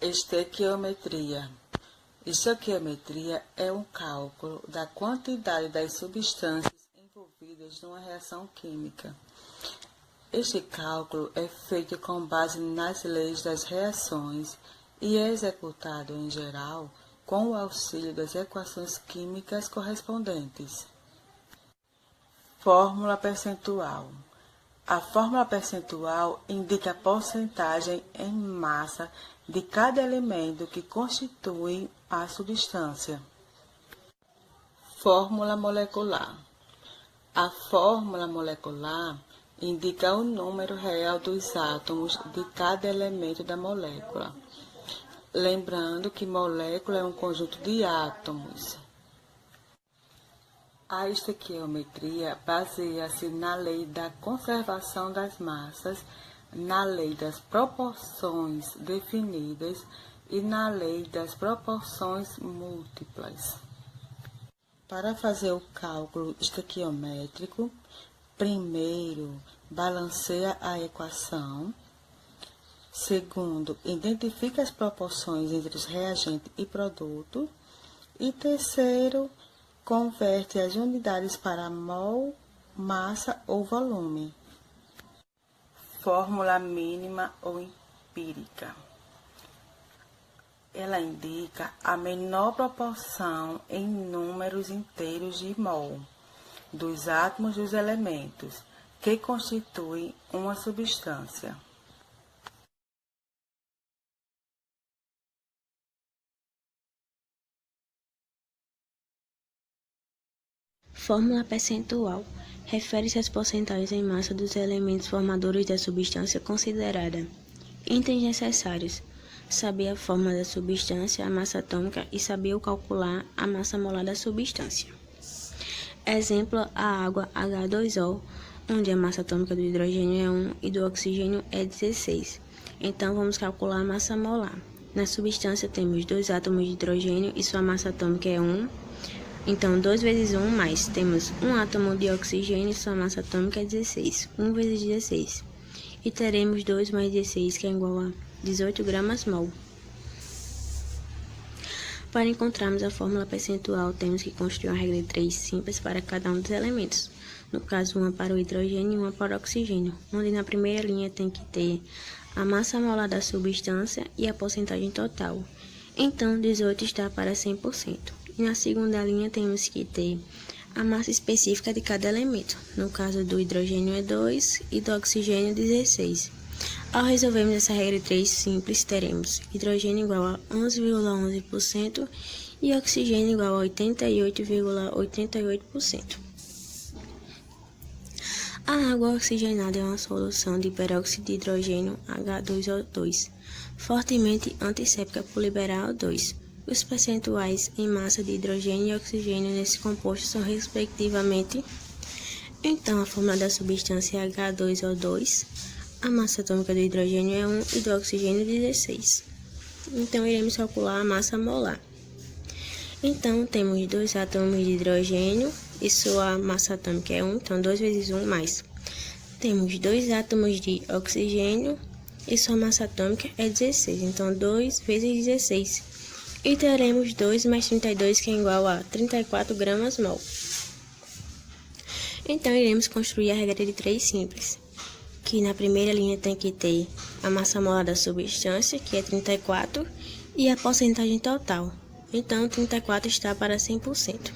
Estequiometria. Estequiometria é um cálculo da quantidade das substâncias envolvidas numa reação química. Este cálculo é feito com base nas leis das reações e é executado, em geral, com o auxílio das equações químicas correspondentes. Fórmula percentual. A fórmula percentual indica a porcentagem em massa de cada elemento que constitui a substância. Fórmula molecular. A fórmula molecular indica o número real dos átomos de cada elemento da molécula. Lembrando que molécula é um conjunto de átomos. A estequiometria baseia-se na lei da conservação das massas, na lei das proporções definidas e na lei das proporções múltiplas. Para fazer o cálculo estequiométrico, primeiro, balanceia a equação. Segundo, identifica as proporções entre os reagentes e produto. E terceiro, converte as unidades para mol, massa ou volume. Fórmula mínima ou empírica. Ela indica a menor proporção em números inteiros de mol dos átomos dos elementos que constituem uma substância. Fórmula percentual refere-se às porcentagens em massa dos elementos formadores da substância considerada. Itens necessários: saber a forma da substância, a massa atômica e saber calcular a massa molar da substância. Exemplo, a água H2O, onde a massa atômica do hidrogênio é 1 e do oxigênio é 16. Então, vamos calcular a massa molar. Na substância, temos 2 átomos de hidrogênio e sua massa atômica é 1. Então, 2 vezes 1 mais, temos 1 átomo de oxigênio e sua massa atômica é 16. 1 vezes 16. E teremos 2 mais 16, que é igual a 18 gramas mol. Para encontrarmos a fórmula percentual, temos que construir uma regra de 3 simples para cada um dos elementos. No caso, uma para o hidrogênio e uma para o oxigênio, onde na primeira linha tem que ter a massa molar da substância e a porcentagem total. Então, 18 está para 100%. E na segunda linha temos que ter a massa específica de cada elemento. No caso do hidrogênio é 2 e do oxigênio 16. Ao resolvermos essa regra de 3 simples, teremos hidrogênio igual a 11,11% e oxigênio igual a 88,88%. A água oxigenada é uma solução de peróxido de hidrogênio H2O2, fortemente antisséptica por liberar O2. Os percentuais em massa de hidrogênio e oxigênio nesse composto são respectivamente. Então, a fórmula da substância é H2O2, a massa atômica do hidrogênio é 1 e do oxigênio 16. Então, iremos calcular a massa molar. Então, temos 2 átomos de hidrogênio e sua massa atômica é 1, então 2 vezes 1 mais. Temos 2 átomos de oxigênio e sua massa atômica é 16, então 2 vezes 16. E teremos 2 mais 32, que é igual a 34 gramas mol. Então, iremos construir a regra de 3 simples, que na primeira linha tem que ter a massa molar da substância, que é 34, e a porcentagem total. Então, 34 está para 100%.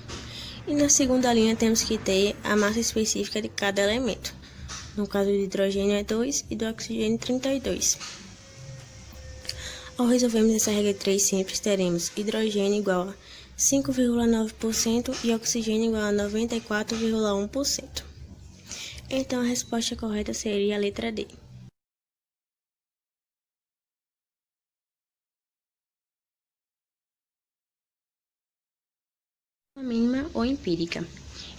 E na segunda linha temos que ter a massa específica de cada elemento. No caso do hidrogênio é 2 e do oxigênio 32. Ao resolvermos essa regra de 3 simples, teremos hidrogênio igual a 5,9% e oxigênio igual a 94,1%. Então, a resposta correta seria a letra D. Mínima ou empírica.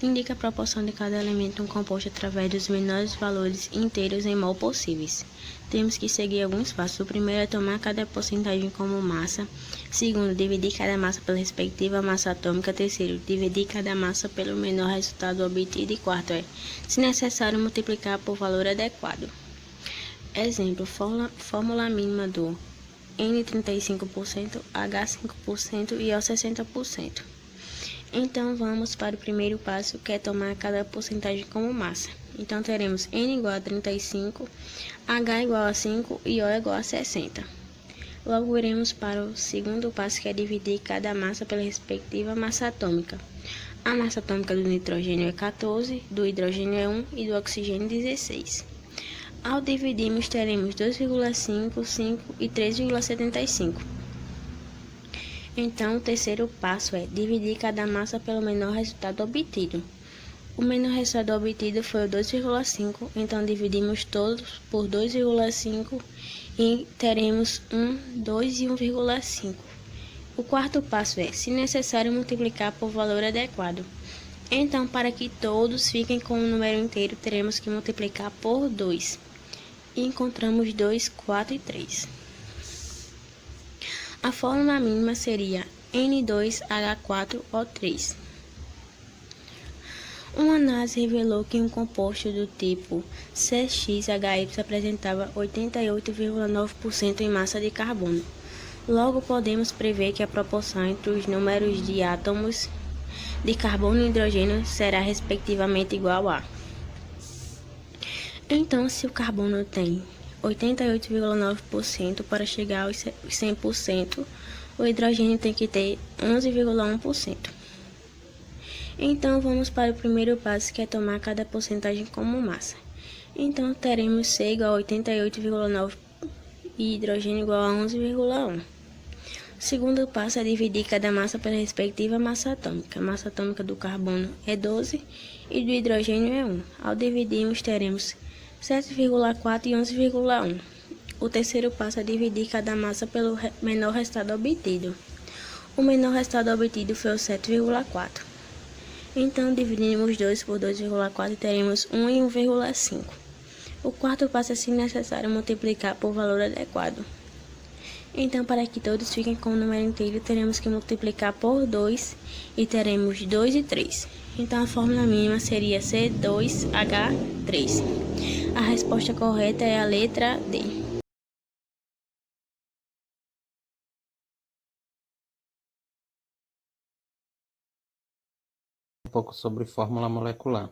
Indica a proporção de cada elemento em um composto através dos menores valores inteiros em mol possíveis. Temos que seguir alguns passos. O primeiro é tomar cada porcentagem como massa. Segundo, dividir cada massa pela respectiva massa atômica. Terceiro, dividir cada massa pelo menor resultado obtido. E quarto se necessário, multiplicar por valor adequado. Exemplo, fórmula mínima do N 35%, H 5% e O 60%. Então, vamos para o primeiro passo, que é tomar cada porcentagem como massa. Então, teremos N igual a 35, H igual a 5 e O igual a 60. Logo, iremos para o segundo passo, que é dividir cada massa pela respectiva massa atômica. A massa atômica do nitrogênio é 14, do hidrogênio é 1 e do oxigênio 16. Ao dividirmos, teremos 2,5, 5 e 3,75. Então, o terceiro passo é dividir cada massa pelo menor resultado obtido. O menor resultado obtido foi o 2,5, então dividimos todos por 2,5 e teremos 1, 2 e 1,5. O quarto passo é, se necessário, multiplicar por valor adequado. Então, para que todos fiquem com o número inteiro, teremos que multiplicar por 2. E encontramos 2, 4 e 3. A fórmula mínima seria N2H4O3. Uma análise revelou que um composto do tipo CXHY apresentava 88,9% em massa de carbono. Logo, podemos prever que a proporção entre os números de átomos de carbono e hidrogênio será respectivamente igual a. Então, se o carbono tem 88,9% para chegar aos 100%, o hidrogênio tem que ter 11,1%. Então, vamos para o primeiro passo, que é tomar cada porcentagem como massa. Então, teremos C igual a 88,9% e hidrogênio igual a 11,1%. O segundo passo é dividir cada massa pela respectiva massa atômica. A massa atômica do carbono é 12 e do hidrogênio é 1. Ao dividirmos, teremos 7,4 e 11,1. O terceiro passo é dividir cada massa pelo menor resultado obtido. O menor resultado obtido foi o 7,4. Então, dividimos 2 por 2,4 e teremos 1 e 1,5. O quarto passo é, se necessário, multiplicar por valor adequado. Então, para que todos fiquem com o número inteiro, teremos que multiplicar por 2 e teremos 2 e 3. Então, a fórmula mínima seria C2H3. A resposta correta é a letra D. Um pouco sobre fórmula molecular.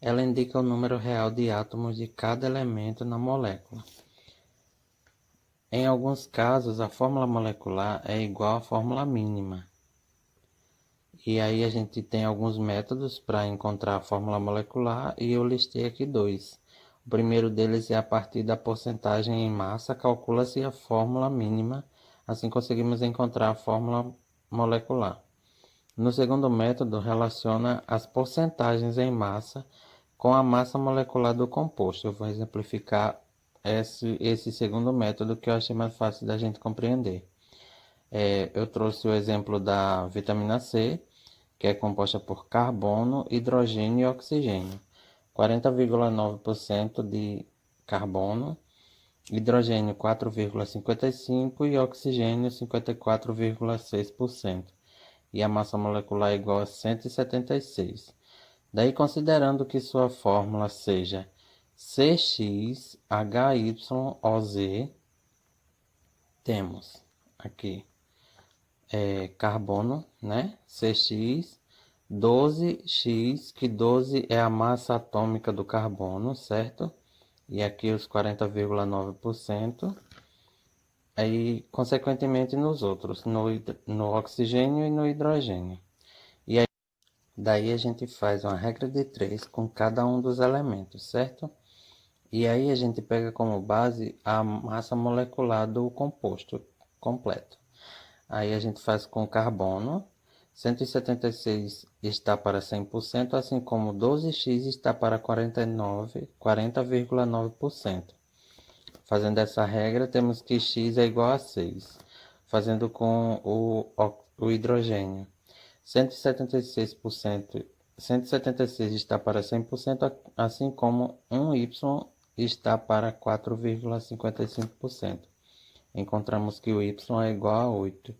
Ela indica o número real de átomos de cada elemento na molécula. Em alguns casos, a fórmula molecular é igual à fórmula mínima. E aí a gente tem alguns métodos para encontrar a fórmula molecular e eu listei aqui dois. O primeiro deles é a partir da porcentagem em massa, calcula-se a fórmula mínima, assim conseguimos encontrar a fórmula molecular. No segundo método, relaciona as porcentagens em massa com a massa molecular do composto. Eu vou exemplificar esse segundo método que eu achei mais fácil da gente compreender. Eu trouxe o exemplo da vitamina C, que é composta por carbono, hidrogênio e oxigênio. 40,9% de carbono, hidrogênio 4,55% e oxigênio 54,6%. E a massa molecular é igual a 176. Daí, considerando que sua fórmula seja CXHYOZ, temos aqui carbono, né? CX, 12X, que 12 é a massa atômica do carbono, certo? E aqui os 40,9%. Aí, consequentemente, nos outros, no oxigênio e no hidrogênio. E aí, daí a gente faz uma regra de 3 com cada um dos elementos, certo? E aí a gente pega como base a massa molecular do composto completo. Aí a gente faz com carbono, 176 está para 100%, assim como 12x está para 40,9%. Fazendo essa regra, temos que x é igual a 6. Fazendo com o hidrogênio. 176 está para 100%, assim como 1y está para 4,55%. Encontramos que o y é igual a 8.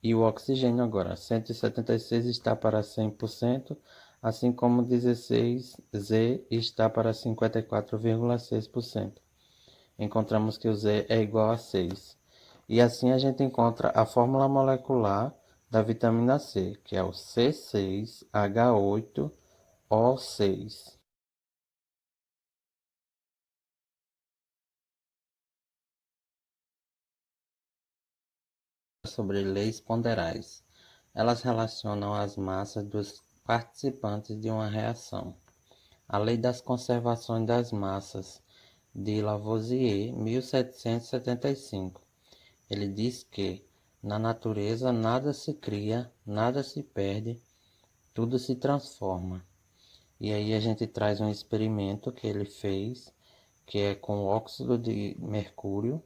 E o oxigênio agora, 176 está para 100%, assim como 16Z está para 54,6%. Encontramos que o Z é igual a 6. E assim a gente encontra a fórmula molecular da vitamina C, que é o C6H8O6. Sobre leis ponderais. Elas relacionam as massas dos participantes de uma reação. A Lei das Conservações das Massas, de Lavoisier, 1775. Ele diz que, na natureza, nada se cria, nada se perde, tudo se transforma. E aí a gente traz um experimento que ele fez, que é com óxido de mercúrio,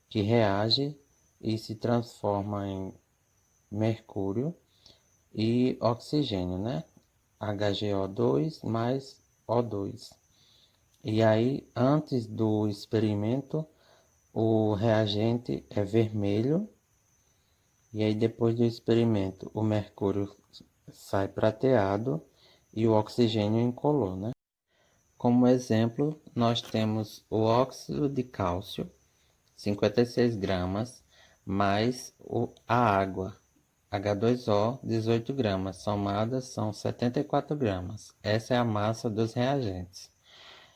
que reage e se transforma em mercúrio e oxigênio, né? HgO2 mais O2. E aí, antes do experimento, o reagente é vermelho. E aí, depois do experimento, o mercúrio sai prateado e o oxigênio incolor, né? Como exemplo, nós temos o óxido de cálcio, 56 gramas, mais a água, H2O, 18 gramas, somadas são 74 gramas. Essa é a massa dos reagentes.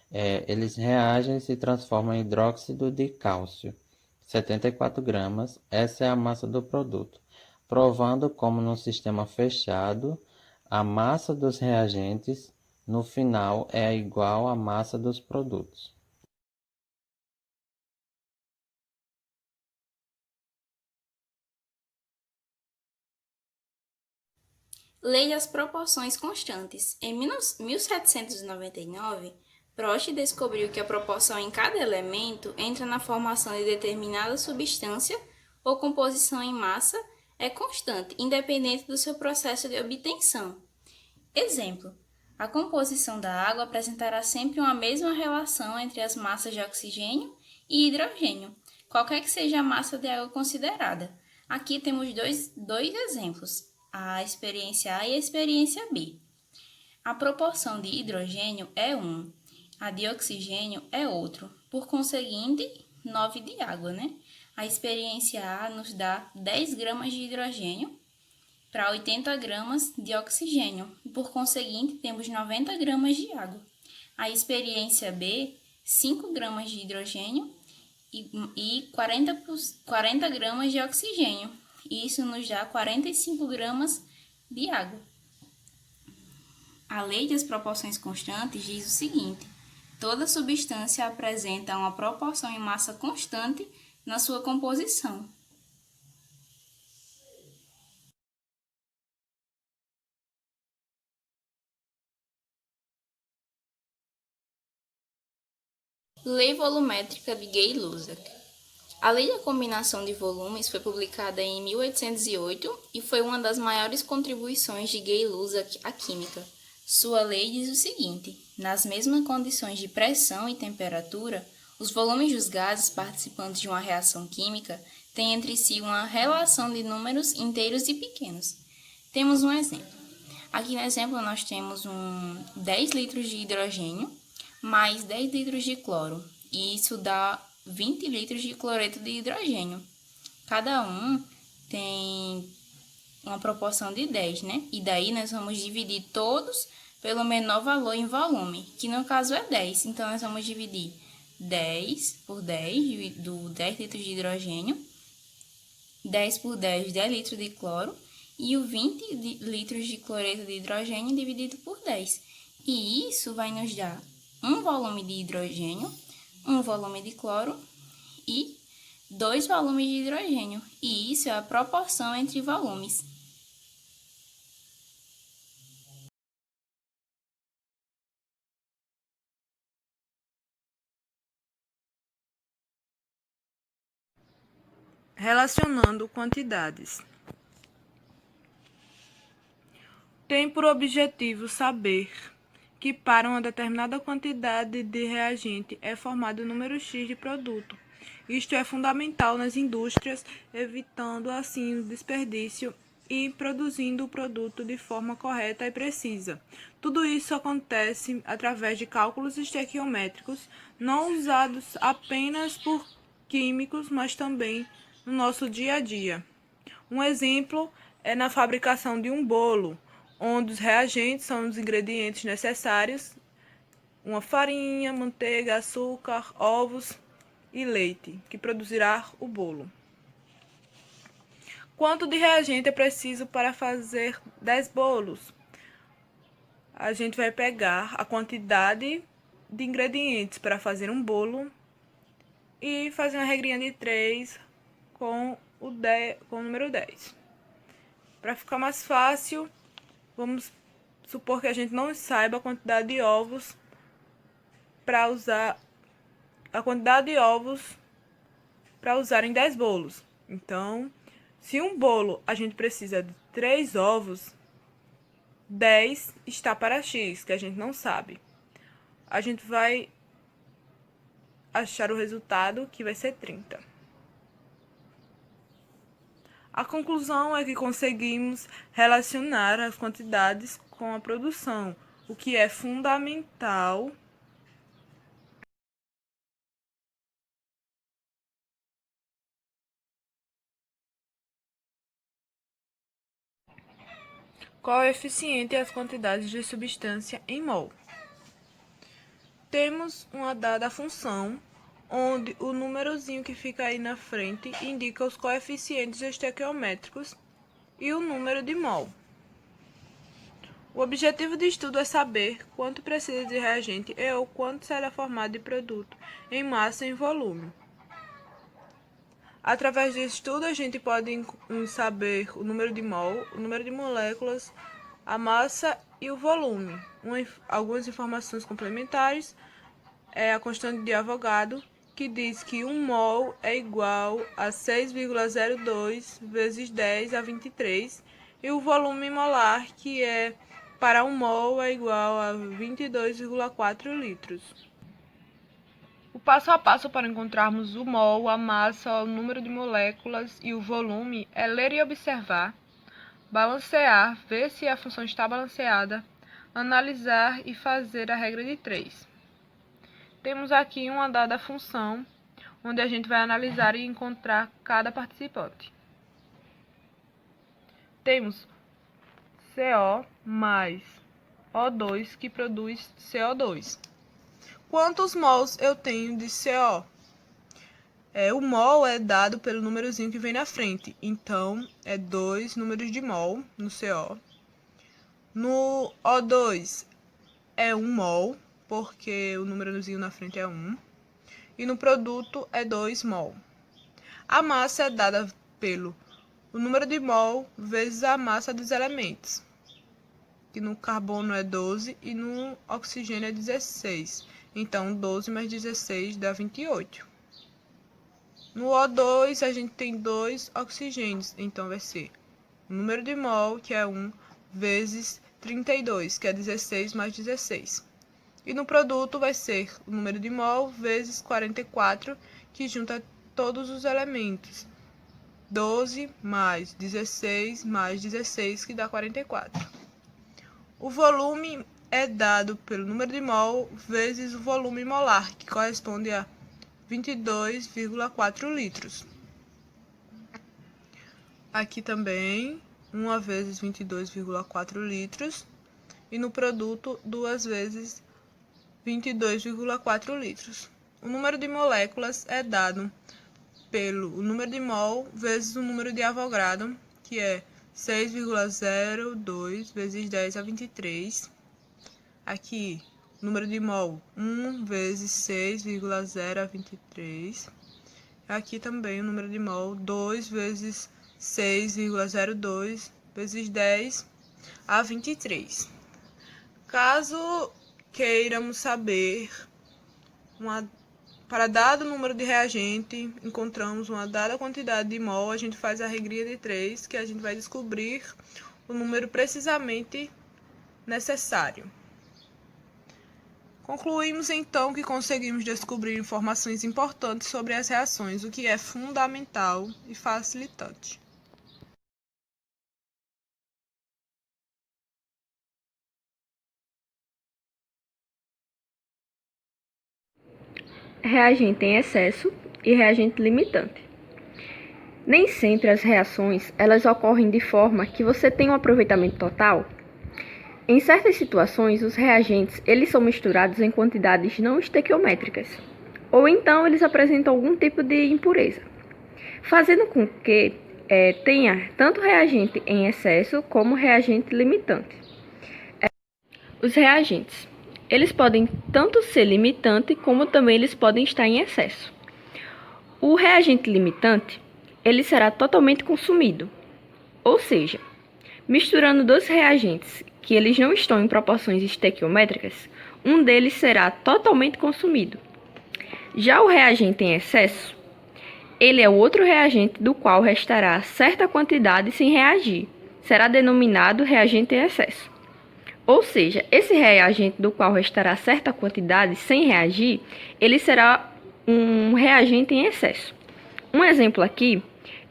Eles reagem e se transformam em hidróxido de cálcio, 74 gramas. Essa é a massa do produto, provando como no sistema fechado, a massa dos reagentes no final é igual à massa dos produtos. Lei das proporções constantes. Em 1799, Prost descobriu que a proporção em cada elemento entra na formação de determinada substância ou composição em massa é constante, independente do seu processo de obtenção. Exemplo: a composição da água apresentará sempre uma mesma relação entre as massas de oxigênio e hidrogênio, qualquer que seja a massa de água considerada. Aqui temos dois exemplos, a experiência A e a experiência B. A proporção de hidrogênio é 1, a de oxigênio é outro, por conseguinte, 9 de água, né? A experiência A nos dá 10 gramas de hidrogênio para 80 gramas de oxigênio, e por conseguinte, temos 90 gramas de água. A experiência B, 5 gramas de hidrogênio e 40 gramas de oxigênio. Isso nos dá 45 gramas de água. A lei das proporções constantes diz o seguinte: toda substância apresenta uma proporção em massa constante na sua composição. Lei volumétrica de Gay-Lussac. A lei da combinação de volumes foi publicada em 1808 e foi uma das maiores contribuições de Gay-Lussac à química. Sua lei diz o seguinte: nas mesmas condições de pressão e temperatura, os volumes dos gases participantes de uma reação química têm entre si uma relação de números inteiros e pequenos. Temos um exemplo. Aqui no exemplo nós temos 10 litros de hidrogênio mais 10 litros de cloro, e isso dá 20 litros de cloreto de hidrogênio. Cada um tem uma proporção de 10, né? E daí nós vamos dividir todos pelo menor valor em volume, que no caso é 10. Então, nós vamos dividir 10 por 10, do 10 litros de hidrogênio, 10 por 10, 10 litros de cloro, e o 20 litros de cloreto de hidrogênio dividido por 10. E isso vai nos dar um volume de hidrogênio, um volume de cloro e 2 volumes de hidrogênio. E isso é a proporção entre volumes. Relacionando quantidades. Tem por objetivo saber que para uma determinada quantidade de reagente é formado o número X de produto. Isto é fundamental nas indústrias, evitando assim o desperdício e produzindo o produto de forma correta e precisa. Tudo isso acontece através de cálculos estequiométricos, não usados apenas por químicos, mas também no nosso dia a dia. Um exemplo é na fabricação de um bolo, onde os reagentes são os ingredientes necessários, uma farinha, manteiga, açúcar, ovos e leite, que produzirá o bolo. Quanto de reagente é preciso para fazer 10 bolos? A gente vai pegar a quantidade de ingredientes para fazer um bolo e fazer uma regrinha de 3 com o número 10. Para ficar mais fácil, vamos supor que a gente não saiba a quantidade de ovos para usar em 10 bolos. Então, se um bolo a gente precisa de 3 ovos, 10 está para X, que a gente não sabe. A gente vai achar o resultado, que vai ser 30. A conclusão é que conseguimos relacionar as quantidades com a produção, o que é fundamental coeficiente e as quantidades de substância em mol. Temos uma dada função, onde o númerozinho que fica aí na frente indica os coeficientes estequiométricos e o número de mol. O objetivo de estudo é saber quanto precisa de reagente e ou quanto será formado de produto em massa e em volume. Através desse estudo, a gente pode saber o número de mol, o número de moléculas, a massa e o volume. Algumas informações complementares é a constante de Avogadro, que diz que 1 mol é igual a 6,02 vezes 10 a 23, e o volume molar, que é para 1 mol é igual a 22,4 litros. O passo a passo para encontrarmos o mol, a massa, o número de moléculas e o volume é ler e observar, balancear, ver se a função está balanceada, analisar e fazer a regra de 3. Temos aqui uma dada função, onde a gente vai analisar e encontrar cada participante. Temos CO mais O2, que produz CO2. Quantos mols eu tenho de CO? O mol é dado pelo númerozinho que vem na frente, então é 2 números de mol no CO. No O2 é 1 mol, porque o númerozinho na frente é 1. E no produto é 2 mol. A massa é dada pelo o número de mol vezes a massa dos elementos, que no carbono é 12 e no oxigênio é 16. Então, 12 mais 16 dá 28. No O2, a gente tem 2 oxigênios, então vai ser o número de mol, que é 1, vezes 32, que é 16 mais 16. E no produto vai ser o número de mol vezes 44, que junta todos os elementos. 12 mais 16 mais 16, que dá 44. O volume é dado pelo número de mol vezes o volume molar, que corresponde a 22,4 litros. Aqui também, 1 vezes 22,4 litros. E no produto, 2 vezes 22,4 litros. O número de moléculas é dado pelo número de mol vezes o número de Avogadro, que é 6,02 vezes 10 a 23. Aqui, o número de mol, 1 vezes 6,0 a 23. Aqui também o número de mol, 2 vezes 6,02 vezes 10 a 23. Caso queiramos saber Para dado número de reagente, encontramos uma dada quantidade de mol, a gente faz a regrinha de 3, que a gente vai descobrir o número precisamente necessário. Concluímos então que conseguimos descobrir informações importantes sobre as reações, o que é fundamental e facilitante. Reagente em excesso e reagente limitante. Nem sempre as reações elas ocorrem de forma que você tenha um aproveitamento total. Em certas situações, os reagentes eles são misturados em quantidades não estequiométricas, ou então eles apresentam algum tipo de impureza, fazendo com que tenha tanto reagente em excesso como reagente limitante. Os reagentes eles podem tanto ser limitante como também eles podem estar em excesso. O reagente limitante ele será totalmente consumido, ou seja, misturando dois reagentes que eles não estão em proporções estequiométricas, um deles será totalmente consumido. Já o reagente em excesso, ele é o outro reagente do qual restará certa quantidade sem reagir, será denominado reagente em excesso. Ou seja, esse reagente do qual restará certa quantidade sem reagir, ele será um reagente em excesso. Um exemplo aqui,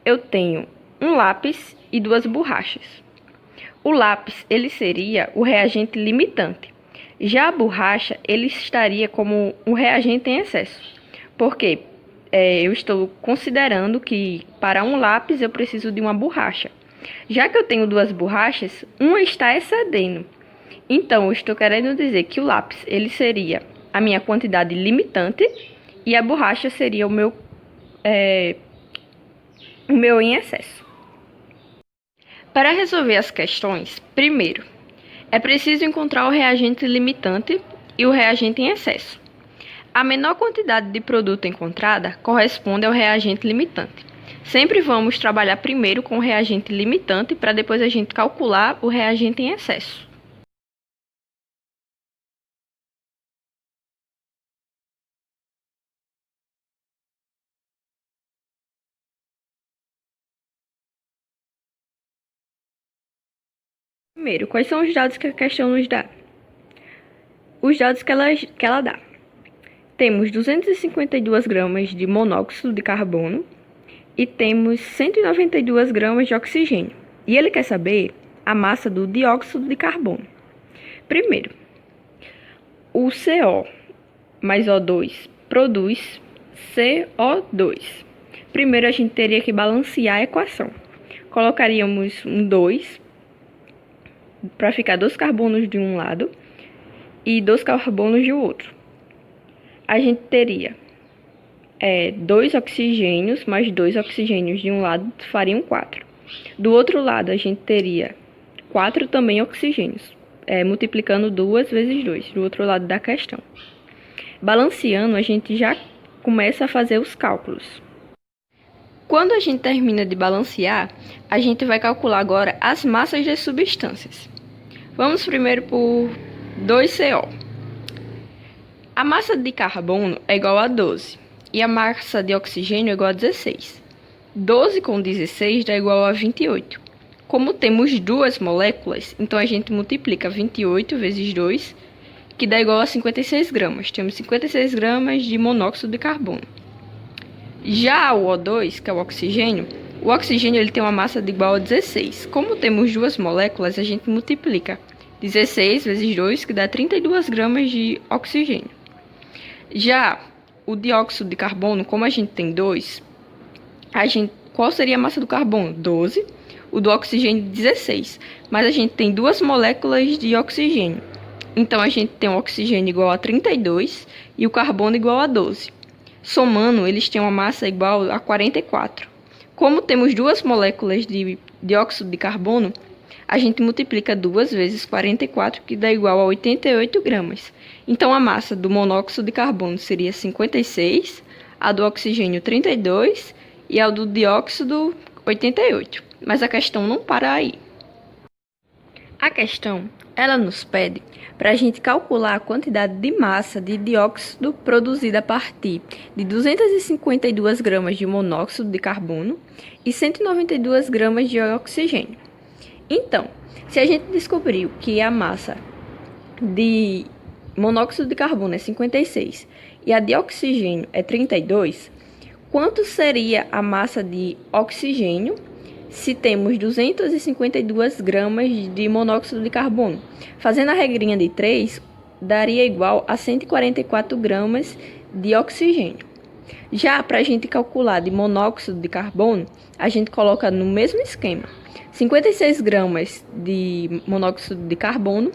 eu tenho um lápis e duas borrachas. O lápis, ele seria o reagente limitante. Já a borracha, ele estaria como um reagente em excesso. Porque eu estou considerando que para um lápis eu preciso de uma borracha. Já que eu tenho duas borrachas, uma está excedendo. Então, eu estou querendo dizer que o lápis, ele seria a minha quantidade limitante e a borracha seria o meu em excesso. Para resolver as questões, primeiro, é preciso encontrar o reagente limitante e o reagente em excesso. A menor quantidade de produto encontrada corresponde ao reagente limitante. Sempre vamos trabalhar primeiro com o reagente limitante para depois a gente calcular o reagente em excesso. Primeiro, quais são os dados que a questão nos dá? Os dados que ela dá. Temos 252 gramas de monóxido de carbono e temos 192 gramas de oxigênio. E ele quer saber a massa do dióxido de carbono. Primeiro, o CO mais O2 produz CO2. Primeiro, a gente teria que balancear a equação. Colocaríamos um 2 para ficar 2 carbonos de um lado e 2 carbonos de outro. A gente teria 2 oxigênios mais 2 oxigênios de um lado fariam 4. Do outro lado, a gente teria 4 também oxigênios, multiplicando 2 vezes 2, do outro lado da questão. Balanceando, a gente já começa a fazer os cálculos. Quando a gente termina de balancear, a gente vai calcular agora as massas das substâncias. Vamos primeiro por 2CO. A massa de carbono é igual a 12 e a massa de oxigênio é igual a 16. 12 com 16 dá igual a 28. Como temos duas moléculas, então a gente multiplica 28 vezes 2, que dá igual a 56 gramas. Temos 56 gramas de monóxido de carbono. Já o O2, que é o oxigênio ele tem uma massa de igual a 16. Como temos duas moléculas, a gente multiplica 16 vezes 2, que dá 32 gramas de oxigênio. Já o dióxido de carbono, como a gente tem 2, qual seria a massa do carbono? 12. O do oxigênio, 16. Mas a gente tem duas moléculas de oxigênio. Então, a gente tem o oxigênio igual a 32 e o carbono igual a 12. Somando, eles têm uma massa igual a 44. Como temos duas moléculas de dióxido de carbono, a gente multiplica 2 vezes 44, que dá igual a 88 gramas. Então, a massa do monóxido de carbono seria 56, a do oxigênio 32 e a do dióxido 88. Mas a questão não para aí. A questão Ela nos pede para a gente calcular a quantidade de massa de dióxido produzida a partir de 252 gramas de monóxido de carbono e 192 gramas de oxigênio. Então, se a gente descobriu que a massa de monóxido de carbono é 56 e a de oxigênio é 32, quanto seria a massa de oxigênio se temos 252 gramas de monóxido de carbono? Fazendo a regrinha de 3, daria igual a 144 gramas de oxigênio. Já para a gente calcular de monóxido de carbono, a gente coloca no mesmo esquema. 56 gramas de monóxido de carbono,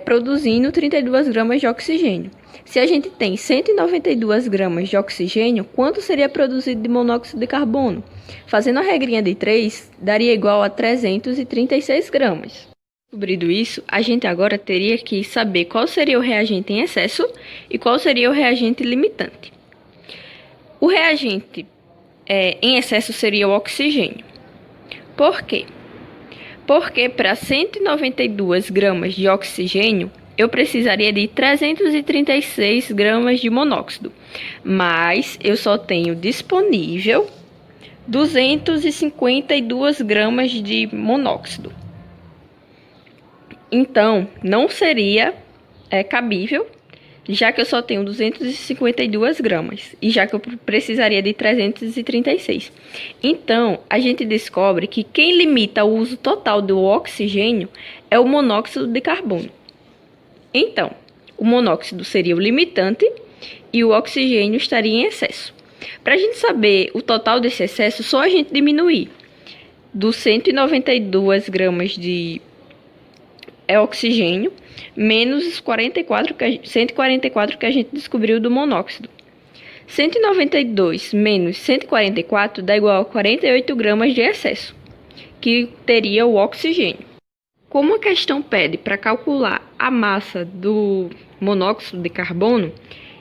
produzindo 32 gramas de oxigênio. Se a gente tem 192 gramas de oxigênio, quanto seria produzido de monóxido de carbono? Fazendo a regrinha de 3, daria igual a 336 gramas. Descobrindo isso, a gente agora teria que saber qual seria o reagente em excesso e qual seria o reagente limitante. O reagente em excesso seria o oxigênio. Por quê? Porque para 192 gramas de oxigênio, eu precisaria de 336 gramas de monóxido, mas eu só tenho disponível 252 gramas de monóxido. Então, não seria cabível, já que eu só tenho 252 gramas e já que eu precisaria de 336. Então, a gente descobre que quem limita o uso total do oxigênio é o monóxido de carbono. Então, o monóxido seria o limitante e o oxigênio estaria em excesso. Para a gente saber o total desse excesso, só a gente diminuir dos 192 gramas de oxigênio menos os 144 que a gente descobriu do monóxido. 192 menos 144 dá igual a 48 gramas de excesso, que teria o oxigênio. Como a questão pede para calcular a massa do monóxido de carbono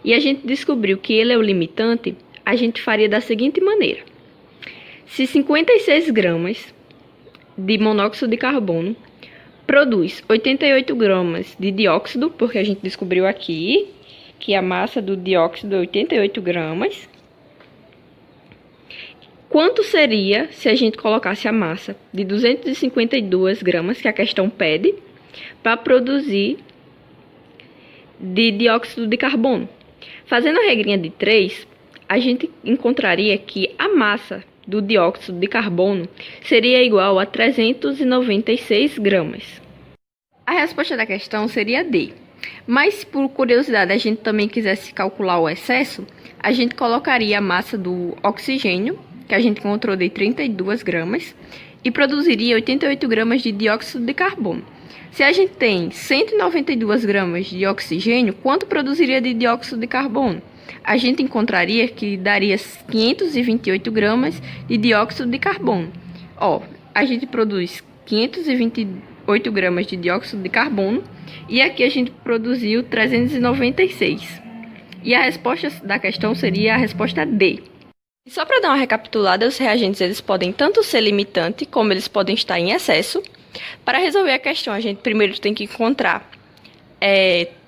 e a gente descobriu que ele é o limitante, a gente faria da seguinte maneira. Se 56 gramas de monóxido de carbono produz 88 gramas de dióxido, porque a gente descobriu aqui que a massa do dióxido é 88 gramas. Quanto seria se a gente colocasse a massa de 252 gramas, que a questão pede, para produzir de dióxido de carbono? Fazendo a regrinha de 3, a gente encontraria que a massa do dióxido de carbono seria igual a 396 gramas. A resposta da questão seria D. Mas se por curiosidade a gente também quisesse calcular o excesso, a gente colocaria a massa do oxigênio, que a gente encontrou de 32 gramas, e produziria 88 gramas de dióxido de carbono. Se a gente tem 192 gramas de oxigênio, quanto produziria de dióxido de carbono? A gente encontraria que daria 528 gramas de dióxido de carbono. A gente produz 528 gramas de dióxido de carbono e aqui a gente produziu 396. E a resposta da questão seria a resposta D. E só para dar uma recapitulada, os reagentes eles podem tanto ser limitantes como eles podem estar em excesso. Para resolver a questão, a gente primeiro tem que encontrar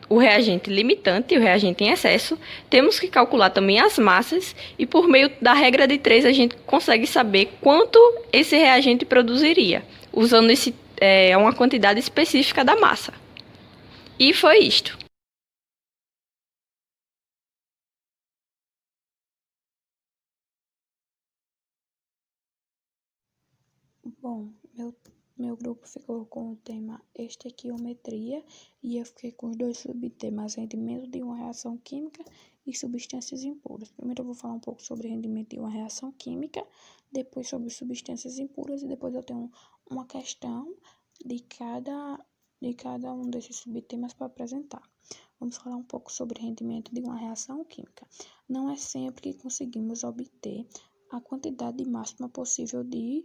o reagente limitante e o reagente em excesso. Temos que calcular também as massas e por meio da regra de 3 a gente consegue saber quanto esse reagente produziria, usando uma quantidade específica da massa. E foi isto. Bom, meu grupo ficou com o tema estequiometria e eu fiquei com os dois subtemas, rendimento de uma reação química e substâncias impuras. Primeiro eu vou falar um pouco sobre rendimento de uma reação química, depois sobre substâncias impuras e depois eu tenho uma questão de cada um desses subtemas para apresentar. Vamos falar um pouco sobre rendimento de uma reação química. Não é sempre que conseguimos obter a quantidade máxima possível de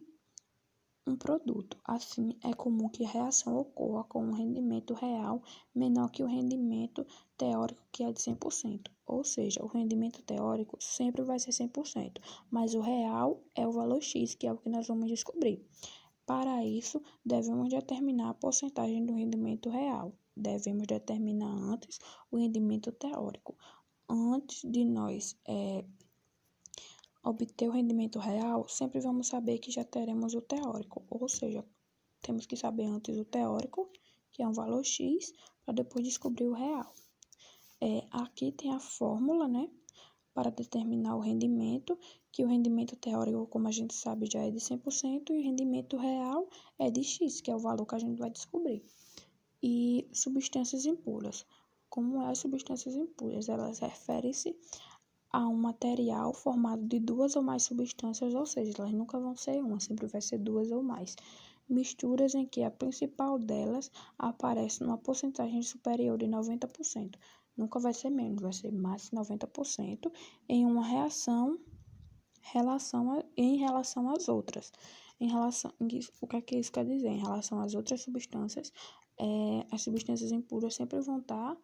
um produto. Assim, é comum que a reação ocorra com um rendimento real menor que o rendimento teórico, que é de 100%. Ou seja, o rendimento teórico sempre vai ser 100%, mas o real é o valor X, que é o que nós vamos descobrir. Para isso, devemos determinar a porcentagem do rendimento real. Devemos determinar antes o rendimento teórico. Antes de nós obter o rendimento real, sempre vamos saber que já teremos o teórico, ou seja, temos que saber antes o teórico, que é um valor X, para depois descobrir o real. Aqui tem a fórmula, né, para determinar o rendimento, que o rendimento teórico, como a gente sabe, já é de 100%, e o rendimento real é de X, que é o valor que a gente vai descobrir. E substâncias impuras. Como é as substâncias impuras? Elas referem-se a um material formado de duas ou mais substâncias, ou seja, elas nunca vão ser uma, sempre vai ser duas ou mais. Misturas em que a principal delas aparece numa porcentagem superior de 90%. Nunca vai ser menos, vai ser mais de 90% em uma em relação às outras. O que isso quer dizer? Em relação às outras substâncias, as substâncias impuras sempre vão estar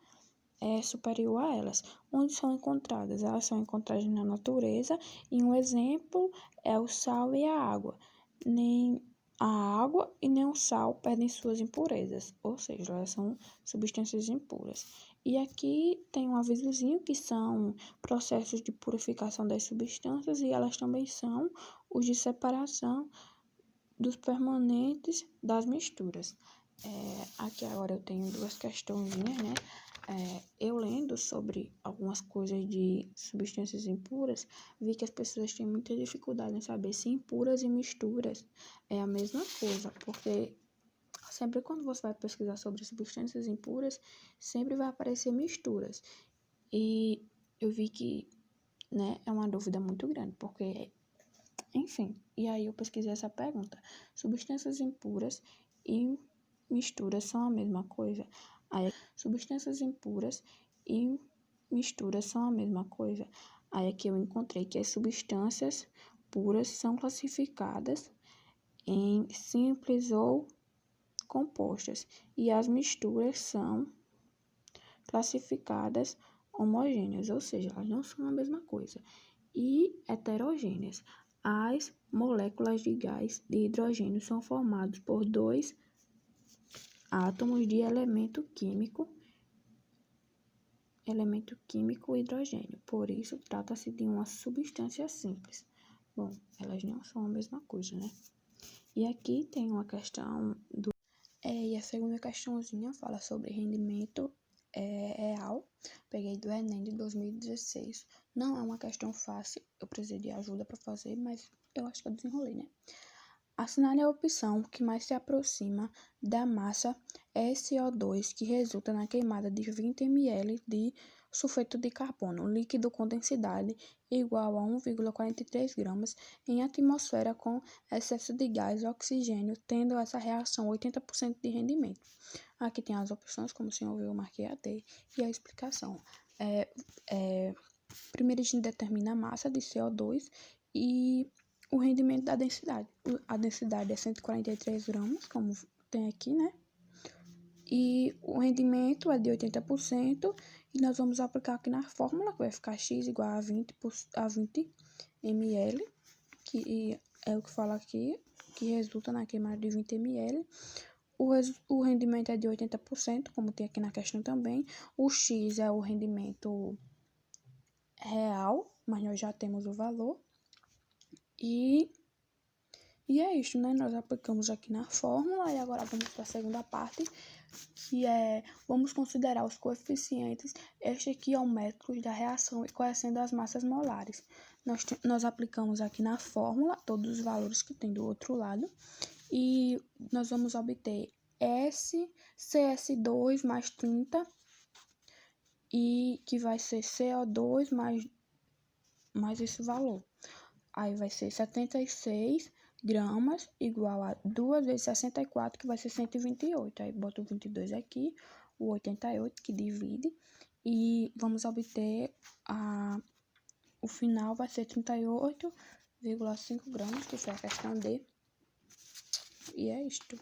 superior a elas. Onde são encontradas? Elas são encontradas na natureza, e um exemplo é o sal e a água. Nem a água e nem o sal perdem suas impurezas, ou seja, elas são substâncias impuras. E aqui tem um avisozinho que são processos de purificação das substâncias, e elas também são os de separação dos permanentes das misturas. Aqui agora eu tenho duas questõezinhas, né? Eu lendo sobre algumas coisas de substâncias impuras, vi que as pessoas têm muita dificuldade em saber se impuras e misturas é a mesma coisa, porque sempre quando você vai pesquisar sobre substâncias impuras, sempre vai aparecer misturas. E eu vi que, né, é uma dúvida muito grande, porque, enfim, e aí eu pesquisei essa pergunta: substâncias impuras e misturas são a mesma coisa? Aí, substâncias impuras e misturas são a mesma coisa. Aí aqui eu encontrei que as substâncias puras são classificadas em simples ou compostas, e as misturas são classificadas homogêneas, ou seja, elas não são a mesma coisa, e heterogêneas. As moléculas de gás de hidrogênio são formadas por dois átomos de elemento químico hidrogênio. Por isso, trata-se de uma substância simples. Bom, elas não são a mesma coisa, né? E aqui tem uma questão e a segunda questãozinha fala sobre rendimento real. Peguei do Enem de 2016. Não é uma questão fácil, eu precisei de ajuda para fazer, mas eu acho que eu desenrolei, né? Assinale a opção que mais se aproxima da massa SO2 que resulta na queimada de 20 ml de sulfeto de carbono líquido com densidade igual a 1,43 gramas em atmosfera com excesso de gás e oxigênio, tendo essa reação 80% de rendimento. Aqui tem as opções, como o senhor viu, eu marquei a D, e a explicação. Primeiro a gente determina a massa de CO2 e o rendimento da densidade. A densidade é 143 gramas, como tem aqui, né? E o rendimento é de 80%, e nós vamos aplicar aqui na fórmula, que vai ficar X igual a 20 ml, que é o que fala aqui, que resulta na queimada de 20 ml. O rendimento é de 80%, como tem aqui na questão também. O X é o rendimento real, mas nós já temos o valor. E é isso, né? Nós aplicamos aqui na fórmula, e agora vamos para a segunda parte, que vamos considerar os coeficientes estequiométricos da reação e conhecendo as massas molares. Nós aplicamos aqui na fórmula todos os valores que tem do outro lado, e nós vamos obter CS2 mais 30, e que vai ser CO2 mais esse valor. Aí vai ser 76 gramas igual a 2 vezes 64, que vai ser 128. Aí bota o 22 aqui, o 88 que divide, e vamos obter o final vai ser 38,5 gramas, que foi a questão D. E é isto.